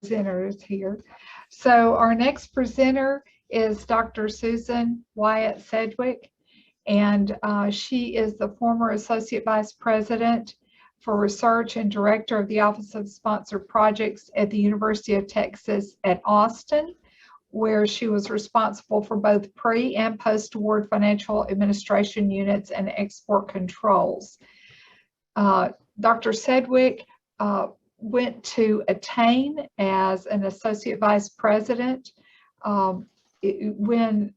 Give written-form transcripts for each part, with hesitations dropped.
presenters here. So our next presenter is Dr. Susan Wyatt Sedgwick, and she is the former Associate Vice President for Research and Director of the Office of Sponsored Projects at the University of Texas at Austin, where she was responsible for both pre- and post-award financial administration units and export controls. Dr. Sedgwick went to Attain as an Associate Vice President when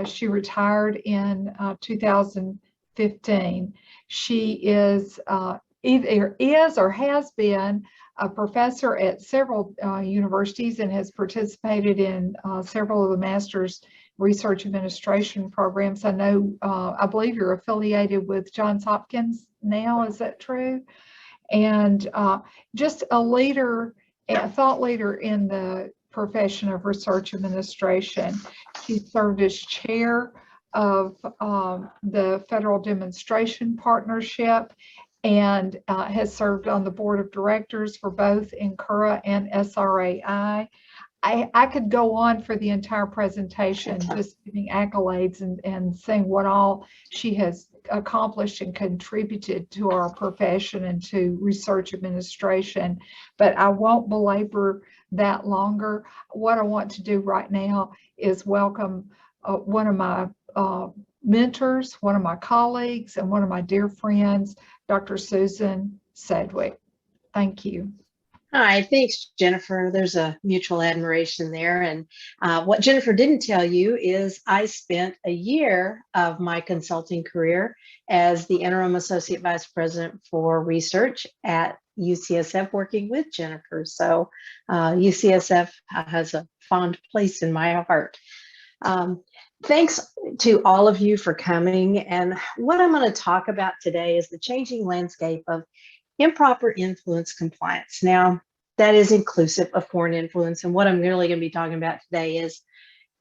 she retired in 2015. She is either is or has been a professor at several universities and has participated in several of the master's research administration programs. I believe you're affiliated with Johns Hopkins now, is that true? And just a leader, a thought leader in the profession of research administration. She served as chair of the Federal Demonstration Partnership and has served on the board of directors for both NCURA and SRAI. I could go on for the entire presentation, just giving accolades and saying what all she has accomplished and contributed to our profession and to research administration, but I won't belabor that longer. What I want to do right now is welcome one of my mentors, one of my colleagues, and one of my dear friends, Dr. Susan Sedgwick. Thank you. Hi, thanks, Jennifer. There's a mutual admiration there. And what Jennifer didn't tell you is I spent a year of my consulting career as the interim associate vice president for research at UCSF, working with Jennifer. So UCSF has a fond place in my heart. Thanks to all of you for coming. And what I'm going to talk about today is the changing landscape of improper influence compliance. Now, that is inclusive of foreign influence. And what I'm really going to be talking about today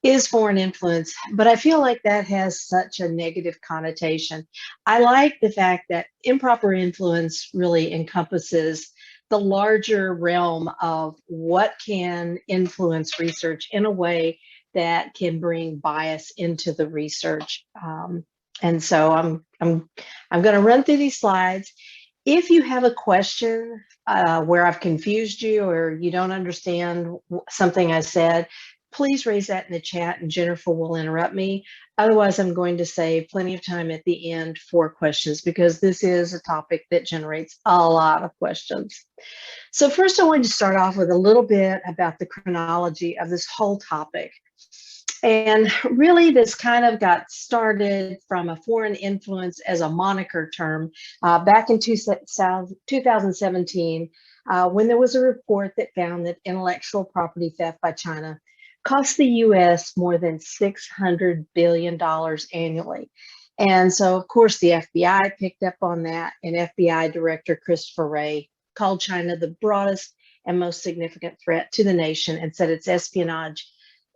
is foreign influence. But I feel like that has such a negative connotation. I like the fact that improper influence really encompasses the larger realm of what can influence research in a way that can bring bias into the research. And so I'm going to run through these slides. If you have a question where I've confused you or you don't understand something I said, please raise that in the chat and Jennifer will interrupt me. Otherwise, I'm going to save plenty of time at the end for questions because this is a topic that generates a lot of questions. So first, I wanted to start off with a little bit about the chronology of this whole topic. And really, this kind of got started from a foreign influence as a moniker term back in 2017, when there was a report that found that intellectual property theft by China cost the U.S. more than $600 billion annually. And so, of course, the FBI picked up on that, and FBI Director Christopher Wray called China the broadest and most significant threat to the nation and said its espionage,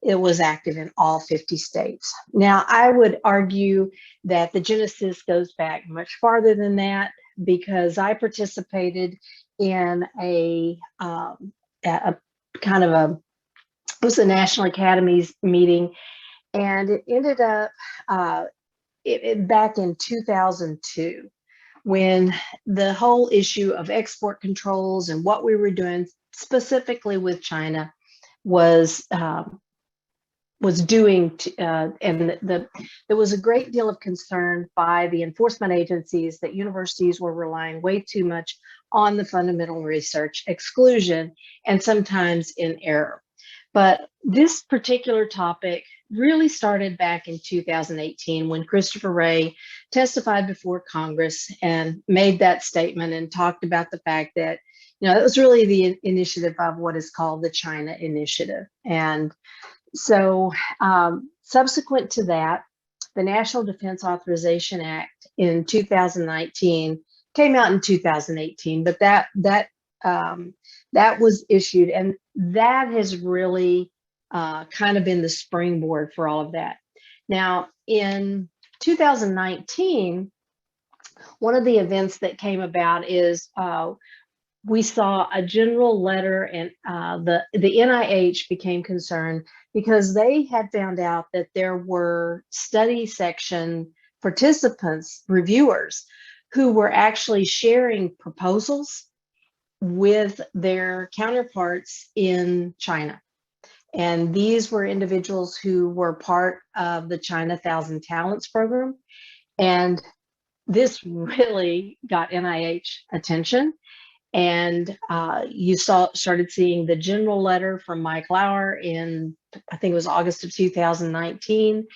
it was active in all 50 states. Now, I would argue that the genesis goes back much farther than that because I participated in it was a National Academies meeting, and it ended up back in 2002 when the whole issue of export controls and what we were doing specifically with China was there was a great deal of concern by the enforcement agencies that universities were relying way too much on the fundamental research exclusion and sometimes in error. But this particular topic really started back in 2018 when Christopher Wray testified before Congress and made that statement and talked about the fact that, it was really the initiative of what is called the China Initiative. And so subsequent to that, the National Defense Authorization Act in 2019 came out in 2018, but that was issued, and that has really kind of been the springboard for all of that. Now, in 2019, one of the events that came about is we saw a general letter, and the NIH became concerned because they had found out that there were study section participants, reviewers, who were actually sharing proposals with their counterparts in China. And these were individuals who were part of the China 1,000 Talents program. And this really got NIH attention. And you started seeing the general letter from Mike Lauer in, I think it was August of 2019.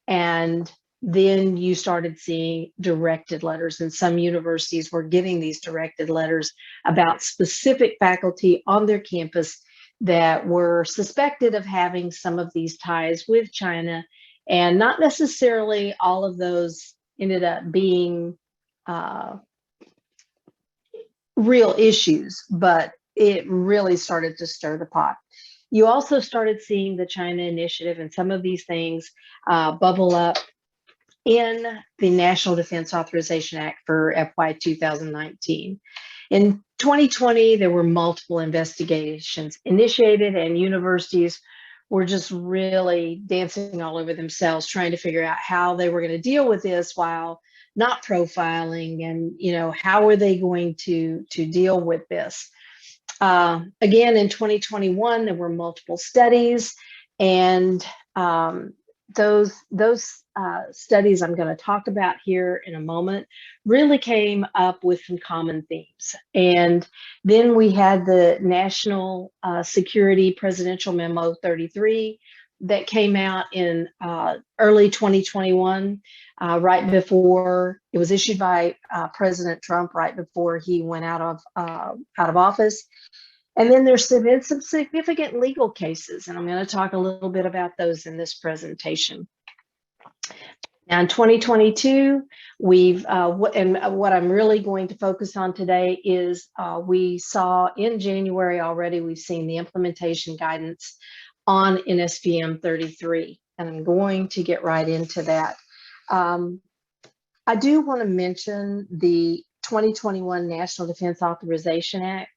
And then you started seeing directed letters, and some universities were giving these directed letters about specific faculty on their campus that were suspected of having some of these ties with China. And not necessarily all of those ended up being real issues, but it really started to stir the pot. You also started seeing the China Initiative and some of these things bubble up in the National Defense Authorization Act for FY 2019. In 2020, there were multiple investigations initiated, and universities were just really dancing all over themselves, trying to figure out how they were going to deal with this while not profiling, and how are they going to deal with this. Again, in 2021, there were multiple studies, and those studies I'm going to talk about here in a moment really came up with some common themes. And then we had the National Security Presidential Memo 33 that came out in early 2021, right before it was issued by President Trump, right before he went out of office. And then there's been some significant legal cases, and I'm going to talk a little bit about those in this presentation. Now, in 2022, what I'm really going to focus on today is we saw in January already, we've seen the implementation guidance on NSPM 33, and I'm going to get right into that. I do want to mention the 2021 National Defense Authorization Act,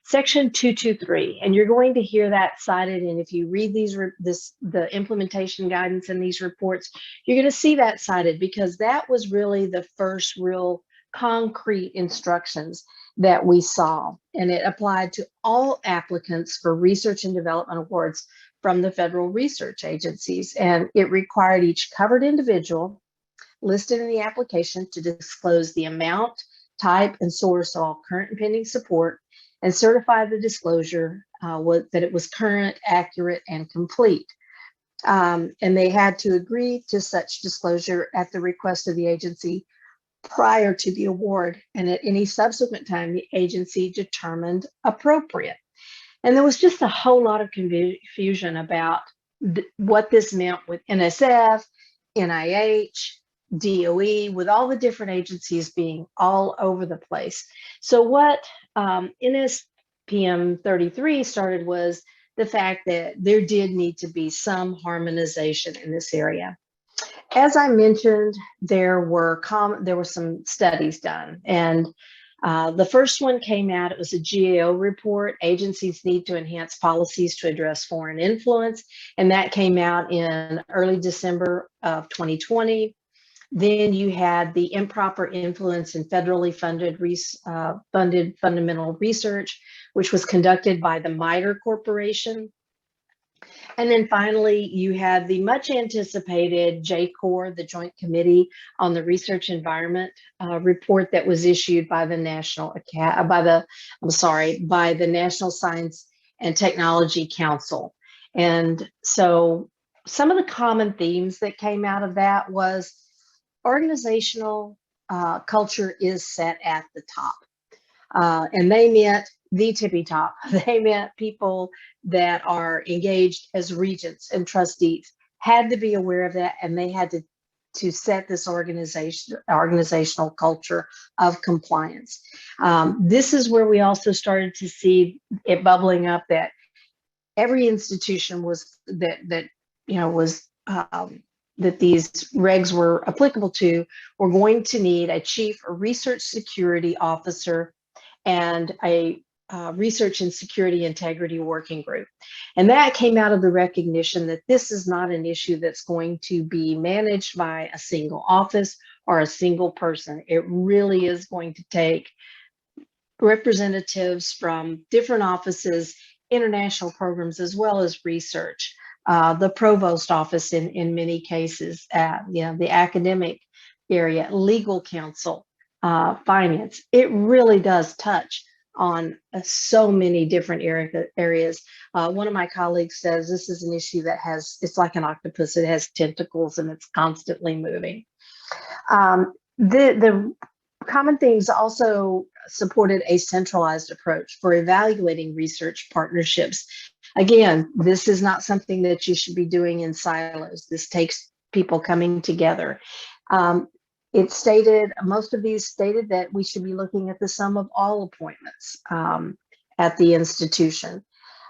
Section 223, and you're going to hear that cited. And if you read the implementation guidance in these reports, you're going to see that cited, because that was really the first real concrete instructions that we saw, and it applied to all applicants for research and development awards from the federal research agencies. And it required each covered individual listed in the application to disclose the amount, type, and source of all current and pending support, and certify the disclosure that it was current, accurate, and complete. And they had to agree to such disclosure at the request of the agency prior to the award, and at any subsequent time the agency determined appropriate. And there was just a whole lot of confusion about what this meant with NSF, NIH, DOE, with all the different agencies being all over the place. So what NSPM 33 started was the fact that there did need to be some harmonization in this area. As I mentioned, there were some studies done, and the first one came out. It was a GAO report, Agencies Need to Enhance Policies to Address Foreign Influence, and that came out in early December of 2020. Then you had the Improper Influence in Federally Funded Fundamental Research, which was conducted by the MITRE Corporation. And then finally, you had the much anticipated JCOR, the Joint Committee on the Research Environment report that was issued by the National Science and Technology Council. And so some of the common themes that came out of that was organizational culture is set at the top. And they meant the tippy top. They meant people that are engaged as regents and trustees had to be aware of that, and they had to set this organizational culture of compliance. This is where we also started to see it bubbling up that every institution that these regs were applicable to were going to need a chief research security officer and a Research and Security Integrity Working Group. And that came out of the recognition that this is not an issue that's going to be managed by a single office or a single person. It really is going to take representatives from different offices, international programs, as well as research. The provost office in many cases, the academic area, legal counsel, finance. It really does touch on so many different areas. One of my colleagues says this is an issue that it's like an octopus. It has tentacles and it's constantly moving. The common themes also supported a centralized approach for evaluating research partnerships. Again, this is not something that you should be doing in silos. This takes people coming together. Most of these stated that we should be looking at the sum of all appointments at the institution.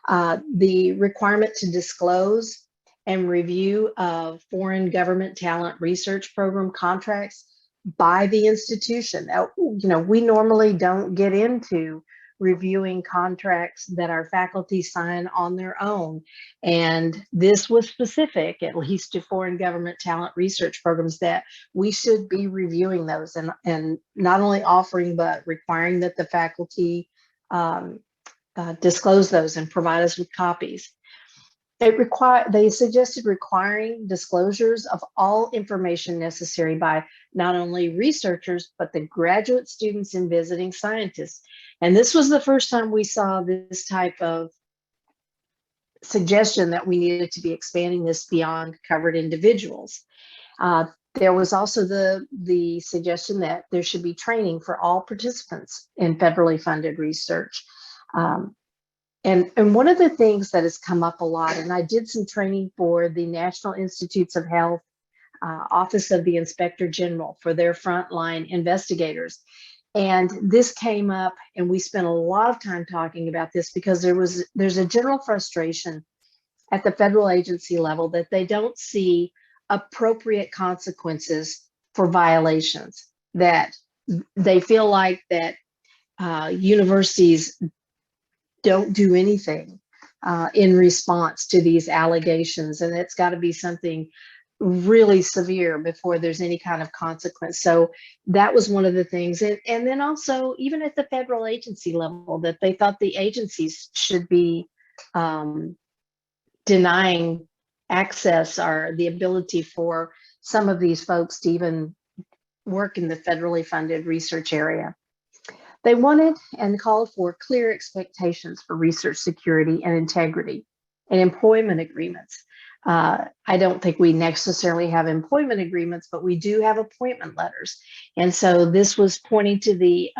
The requirement to disclose and review of foreign government talent research program contracts by the institution. Now, we normally don't get into reviewing contracts that our faculty sign on their own. And this was specific, at least to foreign government talent research programs, that we should be reviewing those and not only offering, but requiring that the faculty disclose those and provide us with copies. They suggested requiring disclosures of all information necessary by not only researchers, but the graduate students and visiting scientists. And this was the first time we saw this type of suggestion that we needed to be expanding this beyond covered individuals. There was also the suggestion that there should be training for all participants in federally funded research. And one of the things that has come up a lot, and I did some training for the National Institutes of Health Office of the Inspector General for their frontline investigators. And this came up, and we spent a lot of time talking about this because there's a general frustration at the federal agency level that they don't see appropriate consequences for violations, that they feel like that universities don't do anything in response to these allegations, and it's got to be something really severe before there's any kind of consequence. So that was one of the things. And then also, even at the federal agency level, that they thought the agencies should be denying access or the ability for some of these folks to even work in the federally funded research area. They wanted and called for clear expectations for research security and integrity and employment agreements. I don't think we necessarily have employment agreements, but we do have appointment letters. And so this was pointing to the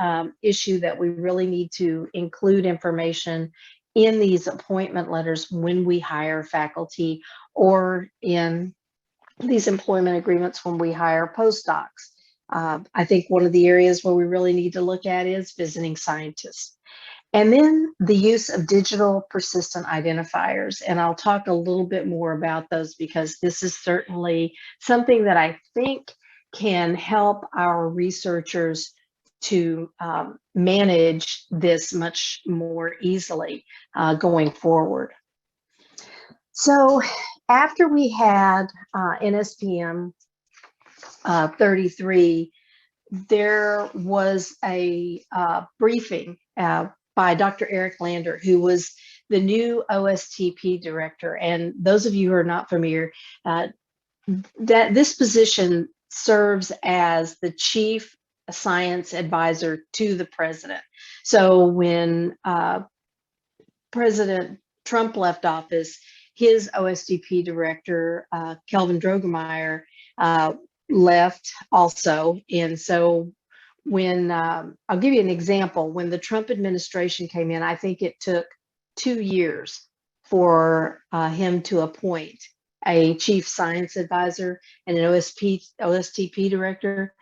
issue that we really need to include information in these appointment letters when we hire faculty, or in these employment agreements when we hire postdocs. I think one of the areas where we really need to look at is visiting scientists. And then the use of digital persistent identifiers. And I'll talk a little bit more about those because this is certainly something that I think can help our researchers to manage this much more easily going forward. So after we had NSPM 33, there was a briefing by Dr. Eric Lander, who was the new OSTP director. And those of you who are not familiar, that this position serves as the chief science advisor to the president. So when President Trump left office, his OSTP director, Kelvin Drogemeyer, left also. And so when, I'll give you an example, when the Trump administration came in, I think it took 2 years for him to appoint a chief science advisor and an OSTP director.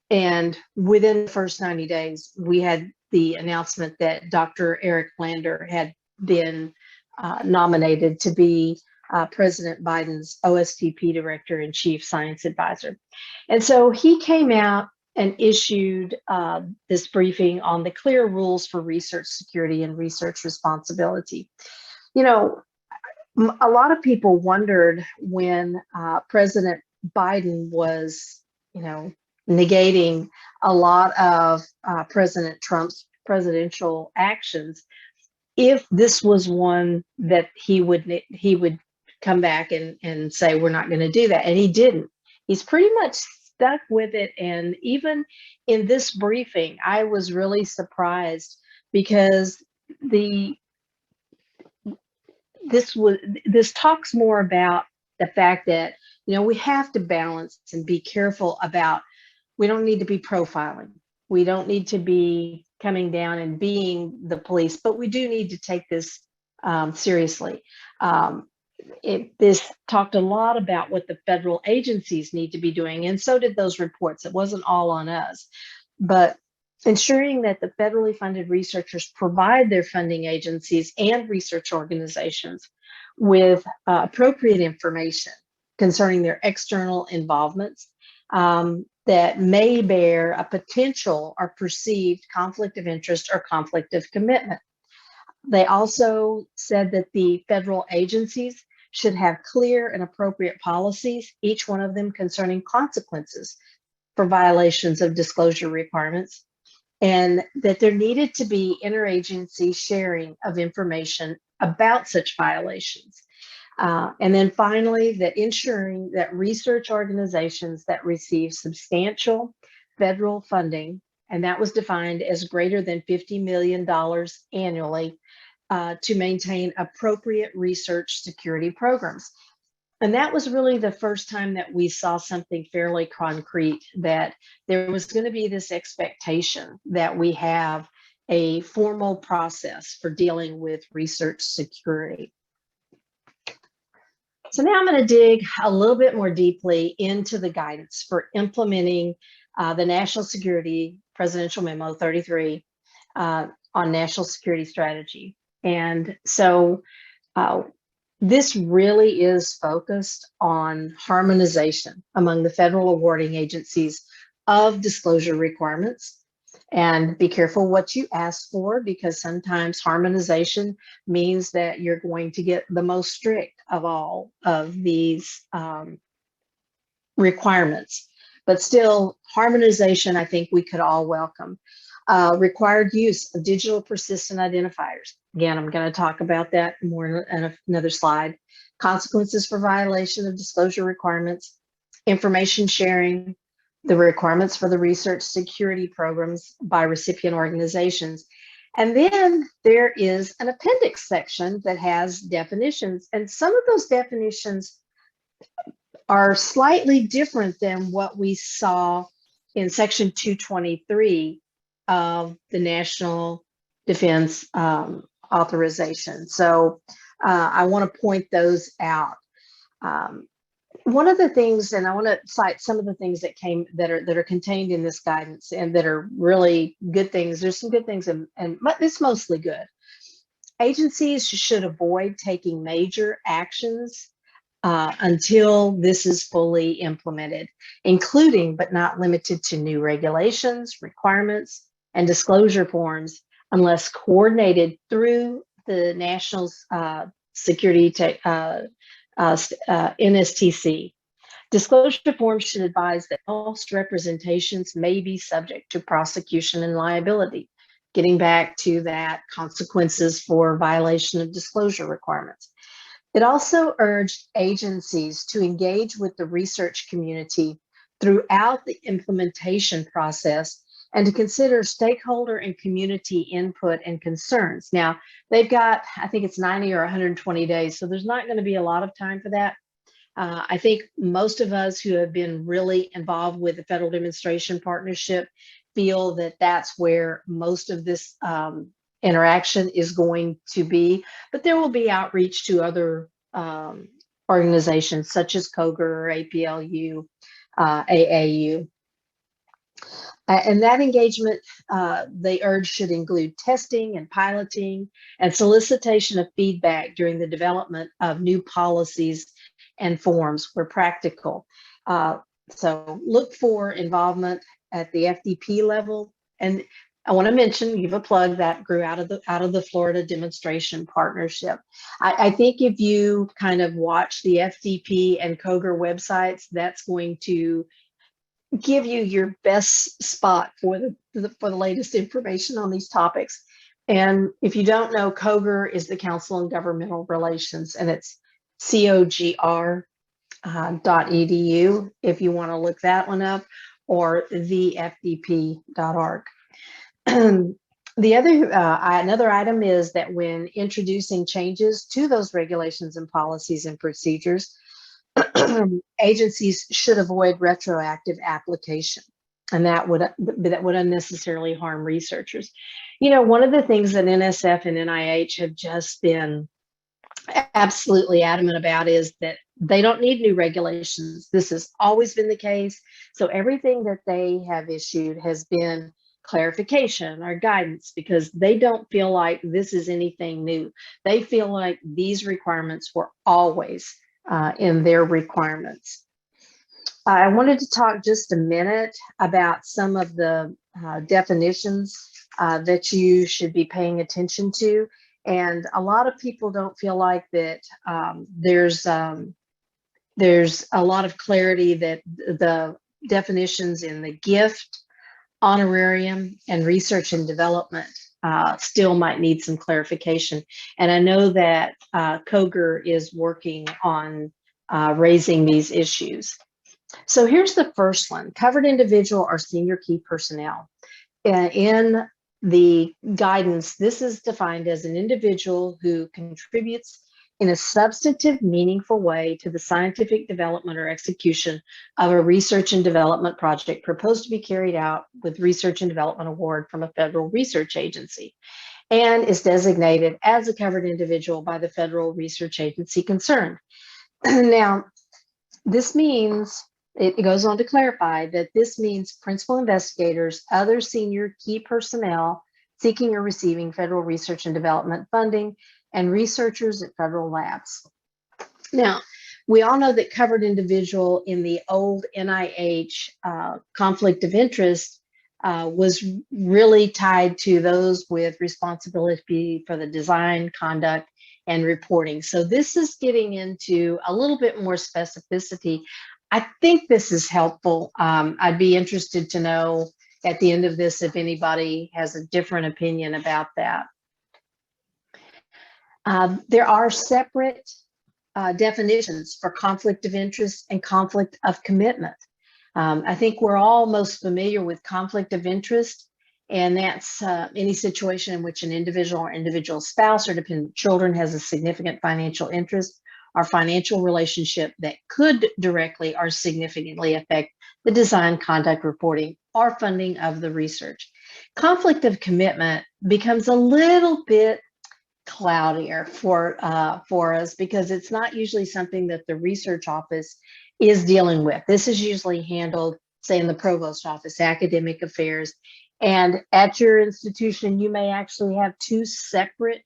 And within the first 90 days, we had the announcement that Dr. Eric Lander had been nominated to be President Biden's OSTP director and chief science advisor. And so he came out and issued this briefing on the clear rules for research security and research responsibility. You know, a lot of people wondered when President Biden was, negating a lot of President Trump's presidential actions, if this was one that he would come back and say, we're not going to do that. And he didn't. He's pretty much stuck with it. And even in this briefing, I was really surprised because this talks more about the fact that, we have to balance and be careful about, we don't need to be profiling. We don't need to be coming down and being the police, but we do need to take this seriously. This talked a lot about what the federal agencies need to be doing, and so did those reports. It wasn't all on us, but ensuring that the federally funded researchers provide their funding agencies and research organizations with appropriate information concerning their external involvements that may bear a potential or perceived conflict of interest or conflict of commitment. They also said that the federal agencies should have clear and appropriate policies, each one of them concerning consequences for violations of disclosure requirements, and that there needed to be interagency sharing of information about such violations. And then finally, that ensuring that research organizations that receive substantial federal funding, and that was defined as greater than $50 million annually, to maintain appropriate research security programs. And that was really the first time that we saw something fairly concrete, that there was going to be this expectation that we have a formal process for dealing with research security. So now I'm going to dig a little bit more deeply into the guidance for implementing the National Security Presidential Memo 33 on national security strategy. And so this really is focused on harmonization among the federal awarding agencies of disclosure requirements. And be careful what you ask for, because sometimes harmonization means that you're going to get the most strict of all of these requirements. But still, harmonization, I think we could all welcome. Required use of digital persistent identifiers. Again, I'm going to talk about that more in another slide. Consequences for violation of disclosure requirements, information sharing, the requirements for the research security programs by recipient organizations. And then there is an appendix section that has definitions, and some of those definitions are slightly different than what we saw in section 223 of the National Defense Authorization. So I want to point those out. One of the things, and I want to cite some of the things that are contained in this guidance and that are really good things. There's some good things, and it's mostly good. Agencies should avoid taking major actions until this is fully implemented, including but not limited to new regulations, requirements, and disclosure forms, unless coordinated through the National Security NSTC. Disclosure forms should advise that false representations may be subject to prosecution and liability, getting back to that consequences for violation of disclosure requirements. It also urged agencies to engage with the research community throughout the implementation process and to consider stakeholder and community input and concerns. Now, they've got, I think it's 90 or 120 days, so there's not going to be a lot of time for that. I think most of us who have been really involved with the Federal Demonstration Partnership feel that that's where most of this interaction is going to be, but there will be outreach to other organizations such as COGR, APLU, AAU. And that engagement, they urge, should include testing and piloting and solicitation of feedback during the development of new policies and forms where practical. So look for involvement at the FDP level. And I want to mention, give a plug that grew out of the Florida demonstration partnership. I think if you kind of watch the FDP and COGR websites, that's going to give you your best spot for the latest information on these topics. And if you don't know, COGR is the Council on Governmental Relations, and it's COGR.edu if you want to look that one up, or thefdp.org. Another item is that when introducing changes to those regulations and policies and procedures, agencies should avoid retroactive application, and that would unnecessarily harm researchers. You know, one of the things that NSF and NIH have just been absolutely adamant about is that they don't need new regulations. This has always been the case. So everything that they have issued has been clarification or guidance, because they don't feel like this is anything new. They feel like these requirements were always in their requirements. I wanted to talk just a minute about some of the definitions that you should be paying attention to. And a lot of people don't feel like that there's a lot of clarity that the definitions in the gift, honorarium, and research and development still might need some clarification. And I know that COGR is working on raising these issues. So here's the first one: covered individual or senior key personnel. In the guidance, this is defined as an individual who contributes in a substantive, meaningful way to the scientific development or execution of a research and development project proposed to be carried out with research and development award from a federal research agency, and is designated as a covered individual by the federal research agency concerned. Now, this means, it goes on to clarify that this means principal investigators, other senior key personnel seeking or receiving federal research and development funding, and researchers at federal labs. Now, we all know that covered individual in the old NIH conflict of interest was really tied to those with responsibility for the design, conduct, and reporting. So this is getting into a little bit more specificity. I think this is helpful. I'd be interested to know at the end of this if anybody has a different opinion about that. There are separate definitions for conflict of interest and conflict of commitment. I think we're all most familiar with conflict of interest, and that's any situation in which an individual or individual spouse or dependent children has a significant financial interest or financial relationship that could directly or significantly affect the design, conduct, reporting, or funding of the research. Conflict of commitment becomes a little bit cloudier for us, because it's not usually something that the research office is dealing with. This is usually handled, say, in the provost office, academic affairs, and at your institution, you may actually have two separate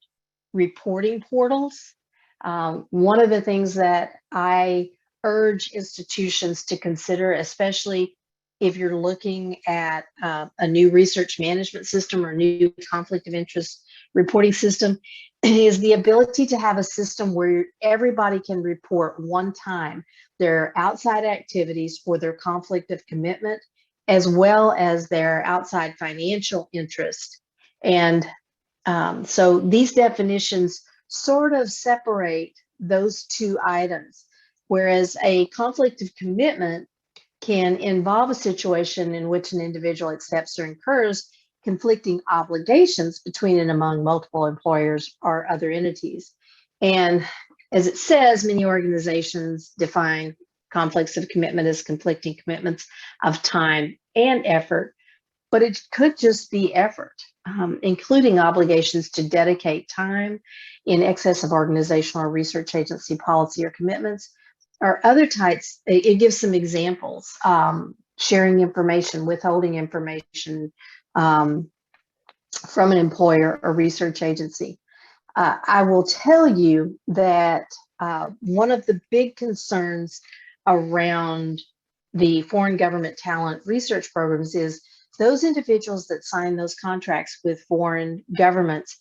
reporting portals. One of the things that I urge institutions to consider, especially if you're looking at a new research management system or new conflict of interest reporting system, is the ability to have a system where everybody can report one time their outside activities for their conflict of commitment, as well as their outside financial interest. And so these definitions sort of separate those two items, whereas a conflict of commitment can involve a situation in which an individual accepts or incurs conflicting obligations between and among multiple employers or other entities. And as it says, many organizations define conflicts of commitment as conflicting commitments of time and effort, but it could just be effort, including obligations to dedicate time in excess of organizational or research agency policy or commitments, or other types. It gives some examples: sharing information, withholding information from an employer or research agency. I will tell you that one of the big concerns around the foreign government talent research programs is those individuals that sign those contracts with foreign governments,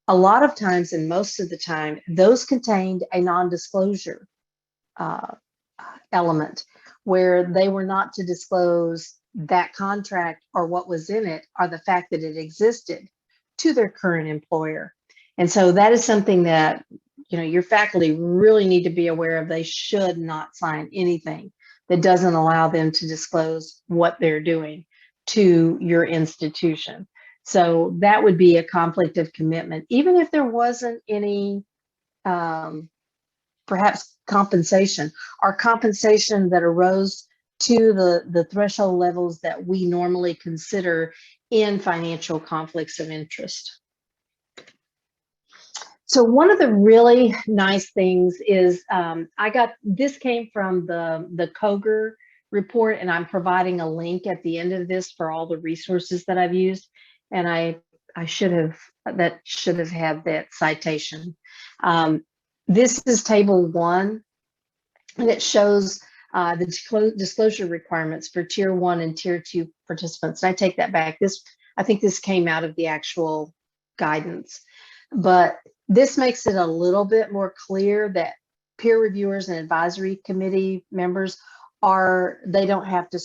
a lot of times and most of the time, those contained a non-disclosure uh, element where they were not to disclose that contract or what was in it or the fact that it existed to their current employer. And so that is something that, you know, your faculty really need to be aware of. They should not sign anything that doesn't allow them to disclose what they're doing to your institution. So that would be a conflict of commitment, even if there wasn't any perhaps compensation or compensation that arose to the threshold levels that we normally consider in financial conflicts of interest. So one of the really nice things is this came from the Koger report, and I'm providing a link at the end of this for all the resources that I've used. And I should have had that citation. This is table 1, and it shows the disclosure requirements for tier 1 and tier 2 participants. And I take that back. I think this came out of the actual guidance, but this makes it a little bit more clear that peer reviewers and advisory committee members they don't have to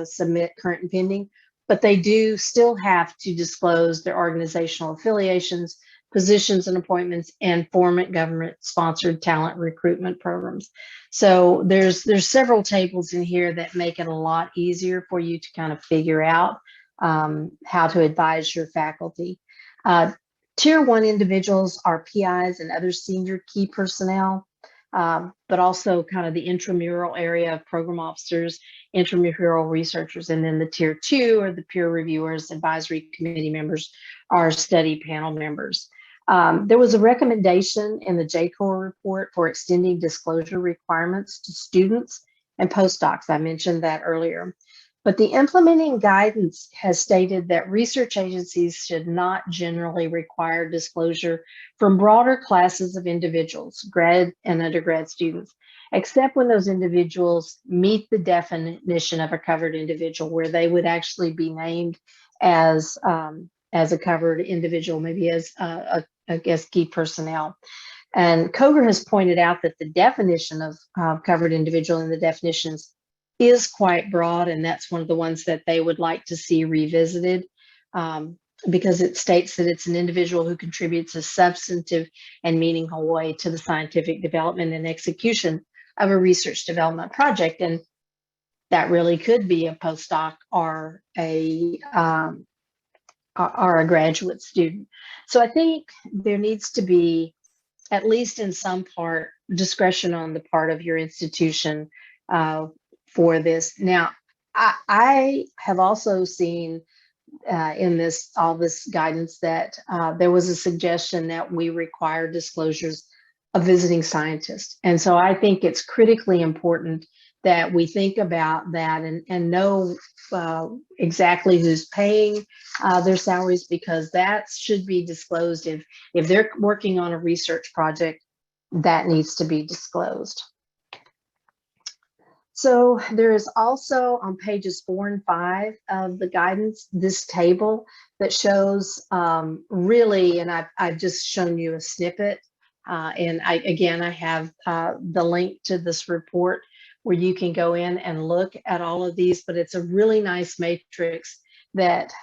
submit current and pending, but they do still have to disclose their organizational affiliations, positions and appointments, and foreign government sponsored talent recruitment programs. So there's several tables in here that make it a lot easier for you to kind of figure out how to advise your faculty. Tier 1 individuals are PIs and other senior key personnel, but also kind of the intramural area of program officers, intramural researchers, and then the tier 2 are the peer reviewers, advisory committee members, are study panel members. There was a recommendation in the JCOR report for extending disclosure requirements to students and postdocs. I mentioned that earlier. But the implementing guidance has stated that research agencies should not generally require disclosure from broader classes of individuals, grad and undergrad students, except when those individuals meet the definition of a covered individual, where they would actually be named as a covered individual, maybe as a guest key personnel. And Koger has pointed out that the definition of covered individual in the definitions is quite broad, and that's one of the ones that they would like to see revisited, because it states that it's an individual who contributes a substantive and meaningful way to the scientific development and execution of a research development project. And that really could be a postdoc or a graduate student. So I think there needs to be, at least in some part, discretion on the part of your institution for this. Now, I have also seen in all this guidance that there was a suggestion that we require disclosures of visiting scientists. And so I think it's critically important that we think about that and know exactly who's paying their salaries, because that should be disclosed. If they're working on a research project, that needs to be disclosed. So there is also on pages 4 and 5 of the guidance, this table that shows really, and I've just shown you a snippet. And I have the link to this report where you can go in and look at all of these, but it's a really nice matrix that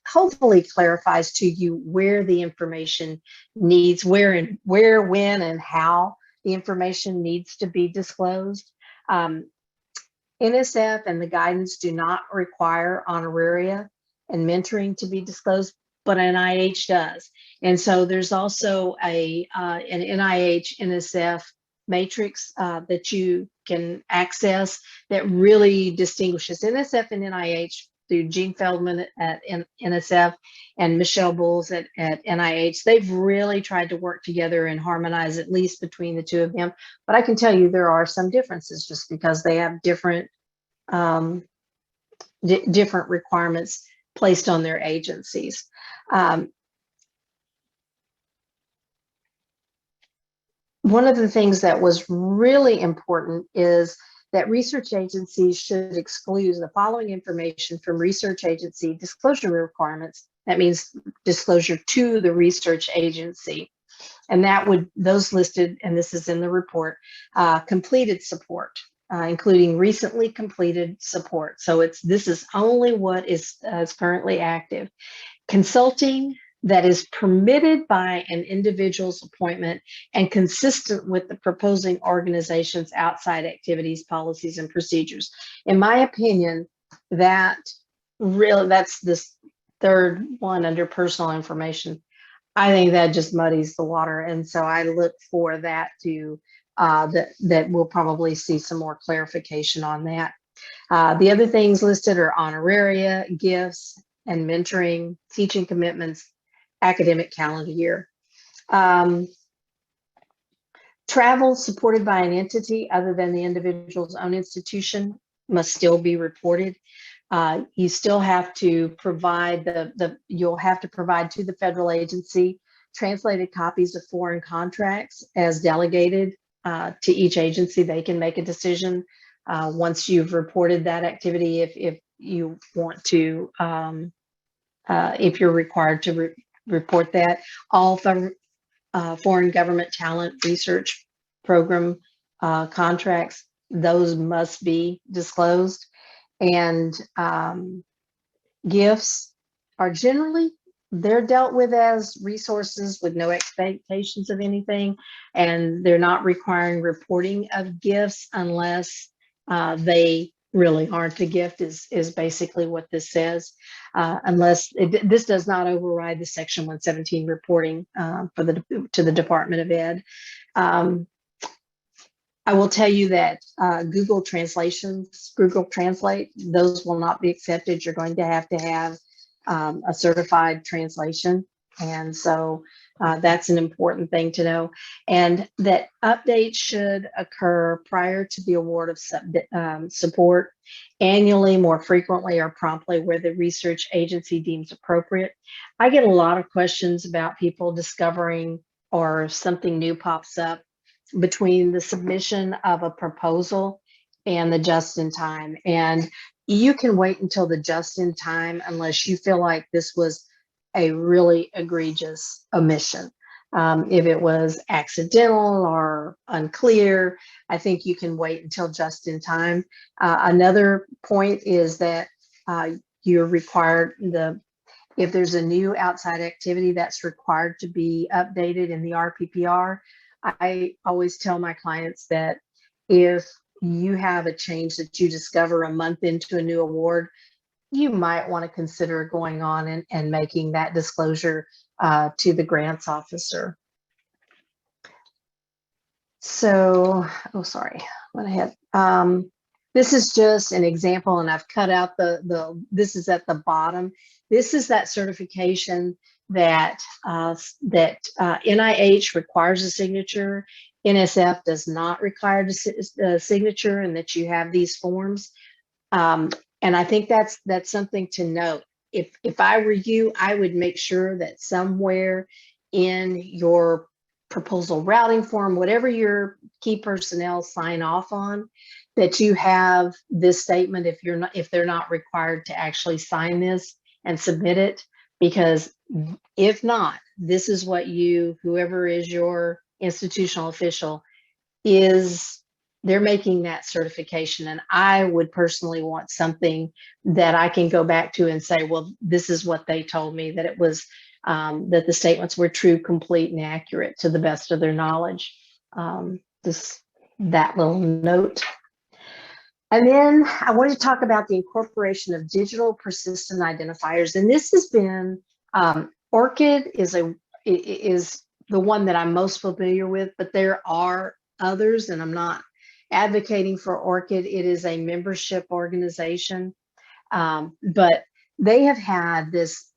hopefully clarifies to you where the information needs, where, when, and how the information needs to be disclosed. NSF and the guidance do not require honoraria and mentoring to be disclosed, but NIH does. And so there's also an NIH NSF matrix that you can access that really distinguishes NSF and NIH through Gene Feldman at NSF and Michelle Bowles at NIH. They've really tried to work together and harmonize, at least between the two of them. But I can tell you there are some differences just because they have different different requirements placed on their agencies. One of the things that was really important is that research agencies should exclude the following information from research agency disclosure requirements. That means disclosure to the research agency. And that would, those listed, and this is in the report, completed support, including recently completed support. So this is only what is currently active. Consulting that is permitted by an individual's appointment and consistent with the proposing organization's outside activities, policies, and procedures. In my opinion, that's this third one under personal information. I think that just muddies the water. And so I look for that to, that we'll probably see some more clarification on that. The other things listed are honoraria, gifts, and mentoring, teaching commitments, academic calendar year. Travel supported by an entity other than the individual's own institution must still be reported. You still have to provide you'll have to provide to the federal agency translated copies of foreign contracts as delegated to each agency. They can make a decision once you've reported that activity if you want to, if you're required to report that. All foreign government talent research program contracts, those must be disclosed. And gifts are generally, they're dealt with as resources with no expectations of anything, and they're not requiring reporting of gifts unless they really aren't a gift, is basically what this says, unless this does not override the Section 117 reporting to the Department of Ed. I will tell you that Google translations, Google Translate, those will not be accepted. You're going to have a certified translation. And so that's an important thing to know. And that updates should occur prior to the award of support, annually, more frequently, or promptly where the research agency deems appropriate. I get a lot of questions about people discovering or something new pops up between the submission of a proposal and the just-in-time. And you can wait until the just-in-time unless you feel like this was a really egregious omission. If it was accidental or unclear, I think you can wait until just-in-time. Another point is that you're required, if there's a new outside activity that's required to be updated in the RPPR, I always tell my clients that if you have a change that you discover a month into a new award, you might want to consider going on and making that disclosure to the grants officer. So, oh, sorry, went ahead. This is just an example, and I've cut out this is at the bottom. This is that certification that NIH requires a signature. NSF does not require a signature, and that you have these forms. And I think that's something to note. If I were you, I would make sure that somewhere in your proposal routing form, whatever your key personnel sign off on, that you have this statement if they're not required to actually sign this and submit it. Because if not, this is what whoever is your institutional official they're making that certification. And I would personally want something that I can go back to and say, well, this is what they told me, that it was, that the statements were true, complete, and accurate to the best of their knowledge. That little note. And then I want to talk about the incorporation of digital persistent identifiers. And this has been, ORCID is the one that I'm most familiar with, but there are others, and I'm not advocating for ORCID. It is a membership organization, but they have had this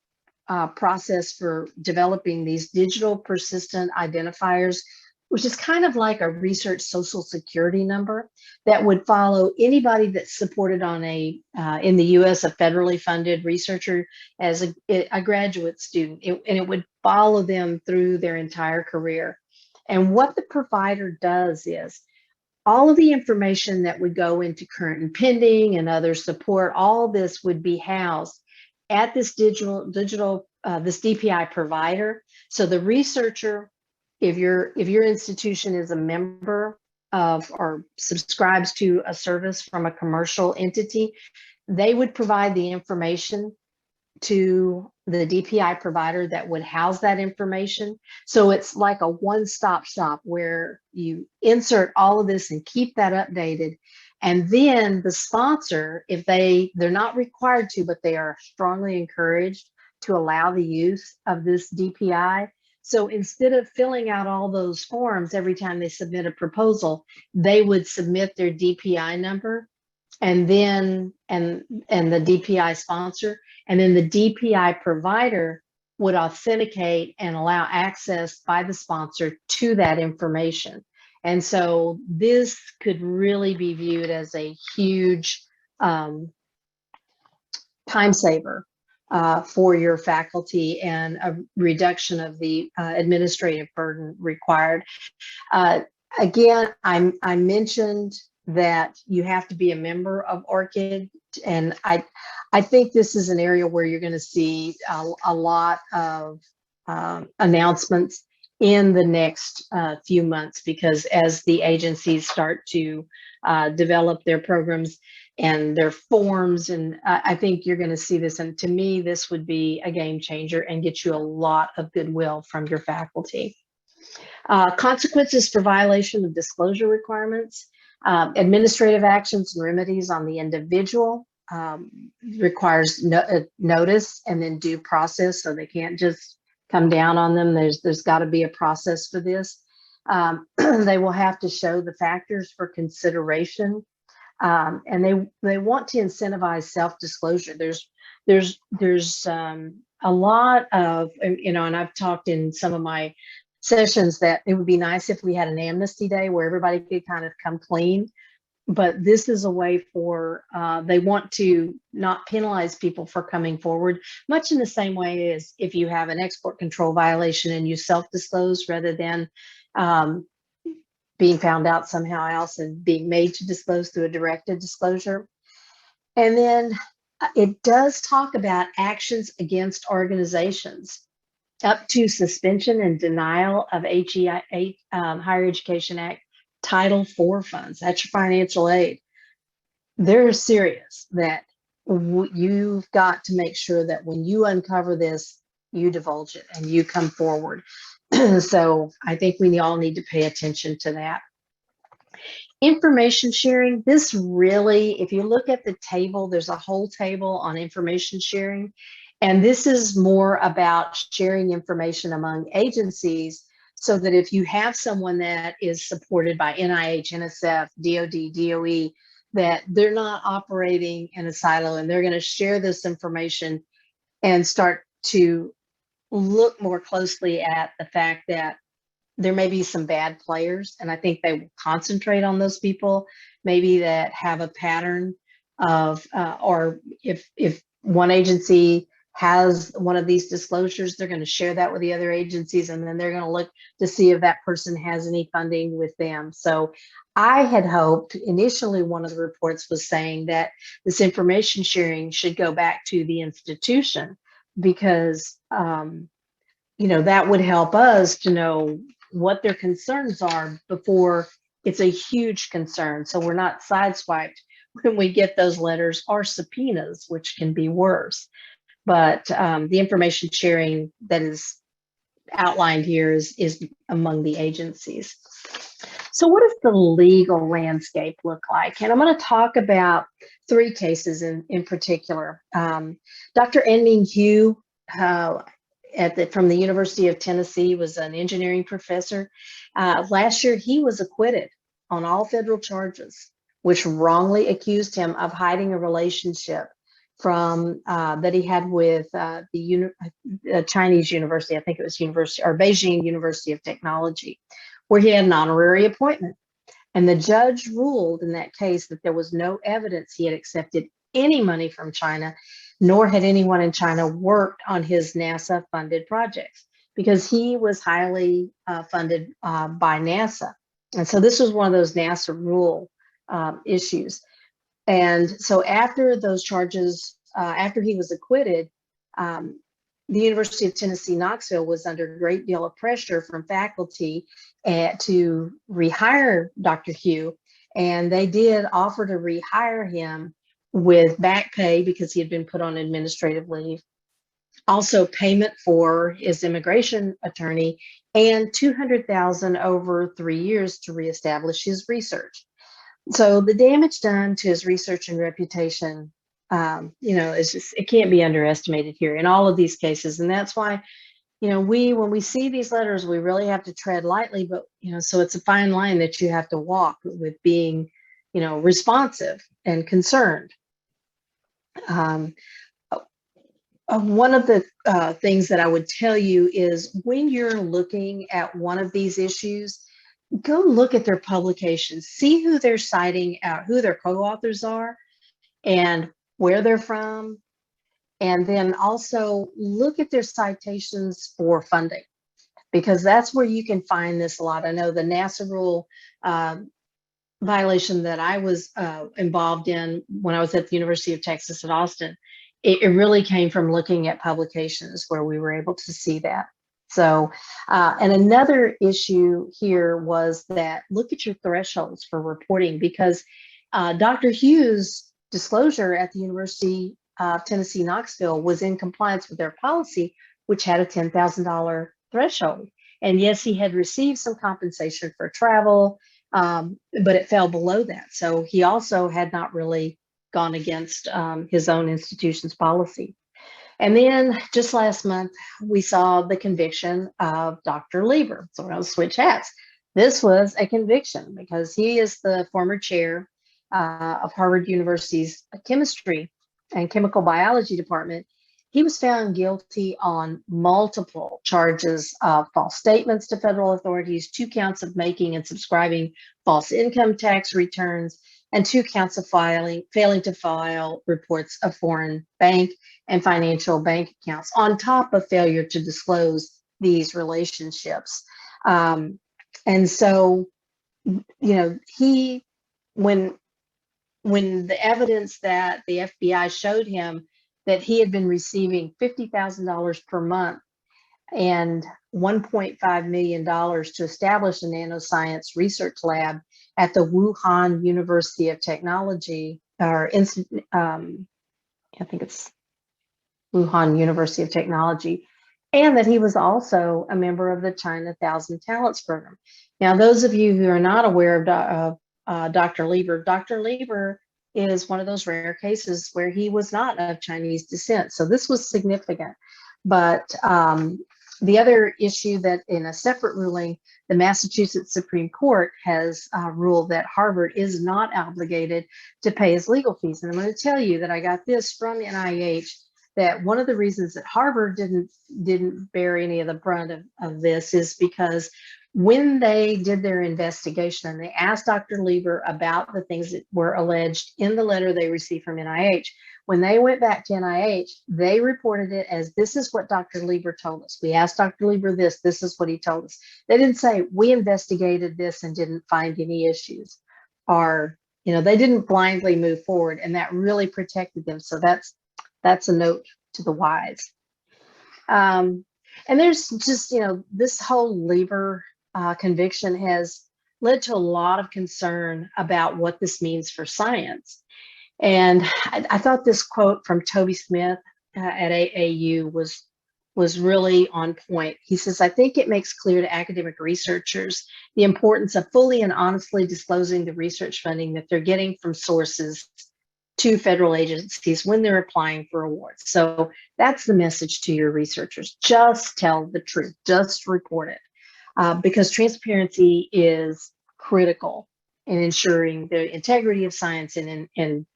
process for developing these digital persistent identifiers, which is kind of like a research social security number that would follow anybody that's supported on in the US, a federally funded researcher as a graduate student, and it would follow them through their entire career. And what the provider does is all of the information that would go into current and pending and other support, all this would be housed at this this DPI provider. So the researcher, if your institution is a member of or subscribes to a service from a commercial entity, they would provide the information to the DPI provider that would house that information. So it's like a one-stop shop where you insert all of this and keep that updated. And then the sponsor, if they're not required to, but they are strongly encouraged to allow the use of this DPI. So instead of filling out all those forms every time they submit a proposal, they would submit their DPI number and then and the DPI sponsor, and then the DPI provider would authenticate and allow access by the sponsor to that information. And so this could really be viewed as a huge time saver for your faculty and a reduction of the administrative burden required. Again, I mentioned that you have to be a member of ORCID, and I think this is an area where you're going to see a lot of announcements in the next few months, because as the agencies start to develop their programs and their forms, and I think you're going to see this, and to me this would be a game changer and get you a lot of goodwill from your faculty. Consequences for violation of disclosure requirements. Administrative actions and remedies on the individual requires notice and then due process, so they can't just come down on them. There's got to be a process for this. They will have to show the factors for consideration, and they want to incentivize self-disclosure. There's a lot of, and I've talked in some of my sessions that it would be nice if we had an amnesty day where everybody could kind of come clean, but this is a way for they want to not penalize people for coming forward, much in the same way as if you have an export control violation and you self-disclose rather than being found out somehow else and being made to disclose through a directed disclosure. And then it does talk about actions against organizations up to suspension and denial of Higher Education Act Title IV funds. That's your financial aid. They're serious that you've got to make sure that when you uncover this, you divulge it and you come forward. So I think we all need to pay attention to that. Information sharing, this really, if you look at the table, there's a whole table on information sharing. And this is more about sharing information among agencies so that if you have someone that is supported by NIH, NSF, DOD, DOE, that they're not operating in a silo and they're going to share this information and start to look more closely at the fact that there may be some bad players. And I think they will concentrate on those people, maybe that have a pattern of, or if one agency has one of these disclosures, they're going to share that with the other agencies, and then they're going to look to see if that person has any funding with them. So I had hoped initially one of the reports was saying that this information sharing should go back to the institution because, that would help us to know what their concerns are before it's a huge concern. So we're not sideswiped when we get those letters or subpoenas, which can be worse. But the information sharing that is outlined here is among the agencies. So what does the legal landscape look like? And I'm going to talk about 3 cases in particular. Dr. En-Ming Hu from the University of Tennessee was an engineering professor. Last year, he was acquitted on all federal charges, which wrongly accused him of hiding a relationship from that he had with the Chinese university. I think it was Beijing University of Technology, where he had an honorary appointment. And the judge ruled in that case that there was no evidence he had accepted any money from China, nor had anyone in China worked on his NASA funded projects, because he was highly funded by NASA. And so this was one of those NASA rule issues. And so after those charges, after he was acquitted, the University of Tennessee, Knoxville was under a great deal of pressure from faculty to rehire Dr. Hugh. And they did offer to rehire him with back pay because he had been put on administrative leave. Also payment for his immigration attorney and $200,000 over 3 years to reestablish his research. So the damage done to his research and reputation, is just, it can't be underestimated here in all of these cases. And that's why, when we see these letters, we really have to tread lightly, but, so it's a fine line that you have to walk with being, responsive and concerned. One of the things that I would tell you is when you're looking at one of these issues, go look at their publications, see who they're citing out, who their co-authors are, and where they're from. And then also look at their citations for funding, because that's where you can find this a lot. I know the NASA rule violation that I was involved in when I was at the University of Texas at Austin, it really came from looking at publications where we were able to see that. So, and another issue here was that look at your thresholds for reporting, because Dr. Hughes' disclosure at the University of Tennessee, Knoxville was in compliance with their policy, which had a $10,000 threshold. And yes, he had received some compensation for travel, but it fell below that. So he also had not really gone against his own institution's policy. And then just last month, we saw the conviction of Dr. Lieber. So I'll switch hats. This was a conviction because he is the former chair of Harvard University's chemistry and chemical biology department. He was found guilty on multiple charges of false statements to federal authorities, 2 counts of making and subscribing false income tax returns, and 2 counts of failing to file reports of foreign bank and financial bank accounts, on top of failure to disclose these relationships. And so, when the evidence that the FBI showed him that he had been receiving $50,000 per month and $1.5 million to establish a nanoscience research lab at the Wuhan University of Technology, or I think it's Wuhan University of Technology, and that he was also a member of the China 1,000 Talents Program. Now, those of you who are not aware of Dr. Lieber is one of those rare cases where he was not of Chinese descent. So this was significant. But the other issue that in a separate ruling, the Massachusetts Supreme Court has ruled that Harvard is not obligated to pay his legal fees. And I'm going to tell you that I got this from NIH, that one of the reasons that Harvard didn't bear any of the brunt of this is because when they did their investigation and they asked Dr. Lieber about the things that were alleged in the letter they received from NIH, when they went back to NIH, they reported it as, this is what Dr. Lieber told us. We asked Dr. Lieber this is what he told us. They didn't say, we investigated this and didn't find any issues, or, they didn't blindly move forward, and that really protected them. So that's a note to the wise. And there's just, this whole Lieber conviction has led to a lot of concern about what this means for science. And I thought this quote from Toby Smith at AAU was really on point. He says, I think it makes clear to academic researchers the importance of fully and honestly disclosing the research funding that they're getting from sources to federal agencies when they're applying for awards. So that's the message to your researchers. Just tell the truth, just report it, because transparency is critical in ensuring the integrity of science and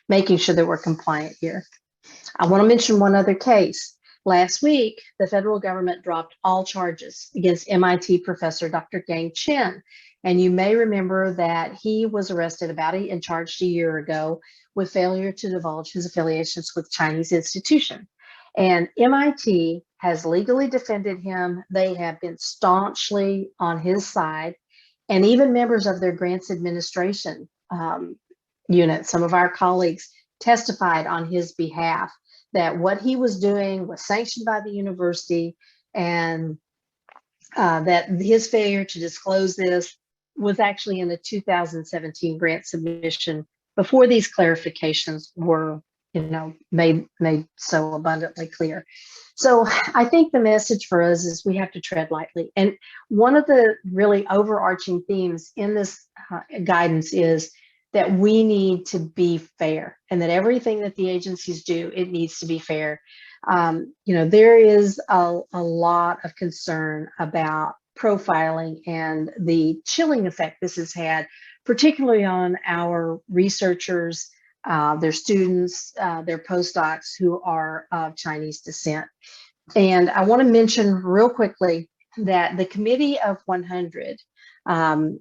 making sure that we're compliant here. I want to mention one other case. Last week, the federal government dropped all charges against MIT professor Dr. Gang Chen. And you may remember that he was arrested and charged a year ago with failure to divulge his affiliations with Chinese institution. And MIT has legally defended him. They have been staunchly on his side. and even members of their grants administration unit. Some of our colleagues testified on his behalf that what he was doing was sanctioned by the university, and that his failure to disclose this was actually in the 2017 grant submission before these clarifications were, made so abundantly clear. So I think the message for us is we have to tread lightly. And one of the really overarching themes in this guidance is that we need to be fair, and that everything that the agencies do, it needs to be fair. There is a lot of concern about profiling and the chilling effect this has had, particularly on our researchers, their students, their postdocs who are of Chinese descent. And I want to mention real quickly that the Committee of 100, and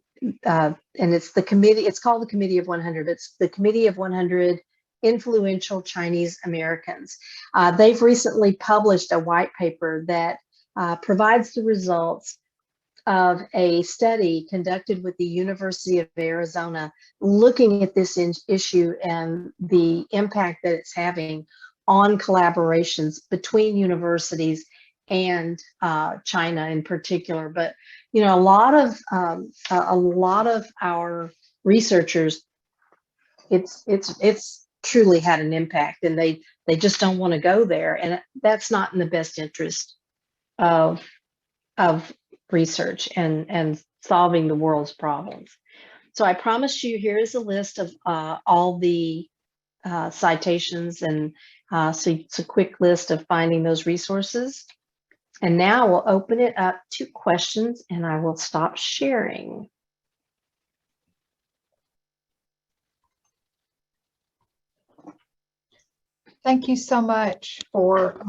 it's called the Committee of 100. It's the Committee of 100 Influential Chinese Americans. They've recently published a white paper that provides the results of a study conducted with the University of Arizona, looking at this issue and the impact that it's having on collaborations between universities and China in particular. But a lot of our researchers, it's truly had an impact, and they just don't want to go there, and that's not in the best interest of research and solving the world's problems. So I promised you, here is a list of all the citations, and so it's a quick list of finding those resources. And now we'll open it up to questions, and I will stop sharing. Thank you so much for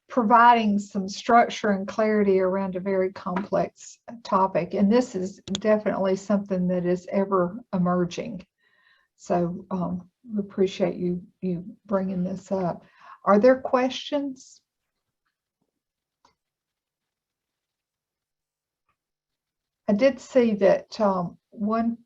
providing some structure and clarity around a very complex topic. And this is definitely something that is ever emerging. So we appreciate you bringing this up. Are there questions? I did see that one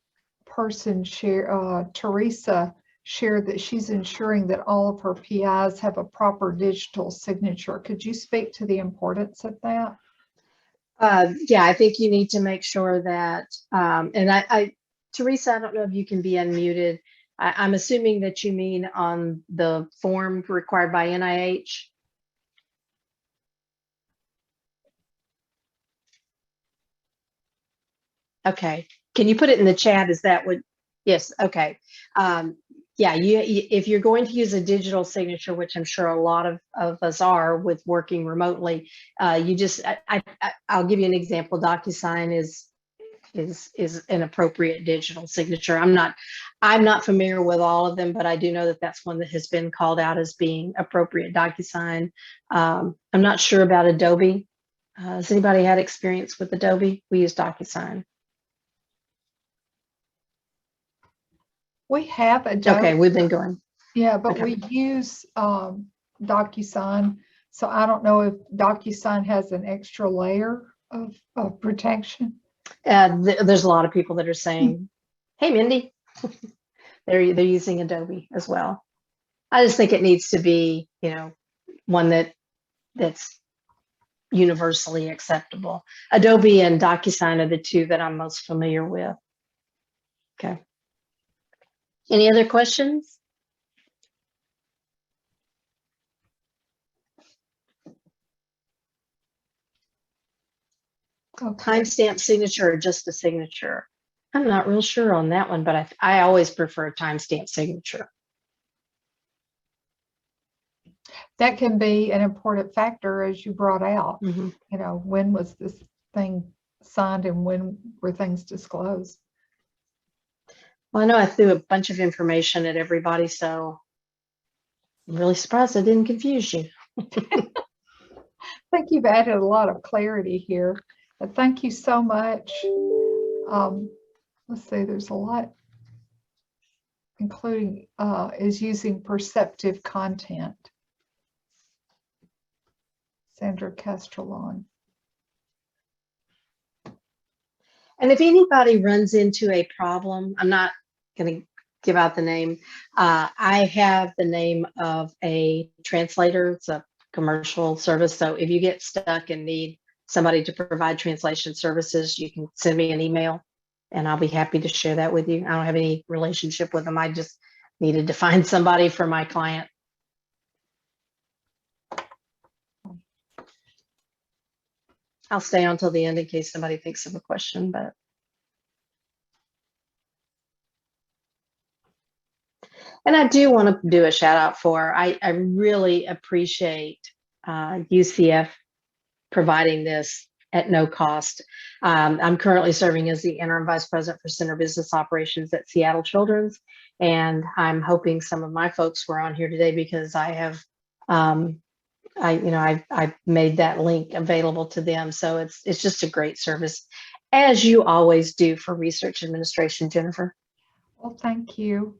person Teresa, shared that she's ensuring that all of her PIs have a proper digital signature. Could you speak to the importance of that? Yeah, I think you need to make sure that, and Teresa, I don't know if you can be unmuted. I'm assuming that you mean on the form required by NIH. Okay, can you put it in the chat? Is that what? Yes, okay. Yeah, if you're going to use a digital signature, which I'm sure a lot of us are with working remotely, you just, I'll give you an example. DocuSign is an appropriate digital signature. I'm not familiar with all of them, but I do know that that's one that has been called out as being appropriate. DocuSign. I'm not sure about Adobe. Has anybody had experience with Adobe? We use DocuSign. We have Adobe. Okay, we've been going. Yeah, but Okay. we use DocuSign. So I don't know if DocuSign has an extra layer of protection. There's a lot of people that are saying, "Hey, Mindy," they're using Adobe as well. I just think it needs to be, one that's universally acceptable. Adobe and DocuSign are the two that I'm most familiar with. Okay. Any other questions? Okay. Timestamp signature or just a signature? I'm not real sure on that one, but I always prefer a timestamp signature. That can be an important factor, as you brought out. Mm-hmm. When was this thing signed and when were things disclosed? Well, I know I threw a bunch of information at everybody, so I'm really surprised I didn't confuse you. I think you've added a lot of clarity here. But thank you so much. Let's see, there's a lot, including is using perceptive content. Sandra Castrillon. And if anybody runs into a problem, I'm not going to give out the name. I have the name of a translator. It's a commercial service. So if you get stuck and need somebody to provide translation services, you can send me an email and I'll be happy to share that with you. I don't have any relationship with them. I just needed to find somebody for my client. I'll stay on till the end in case somebody thinks of a question, but. And I do want to do a shout out for, I really appreciate UCF providing this at no cost. I'm currently serving as the interim vice president for Center Business Operations at Seattle Children's. And I'm hoping some of my folks were on here today because I have, I made that link available to them. So it's just a great service, as you always do for research administration, Jennifer. Well, thank you.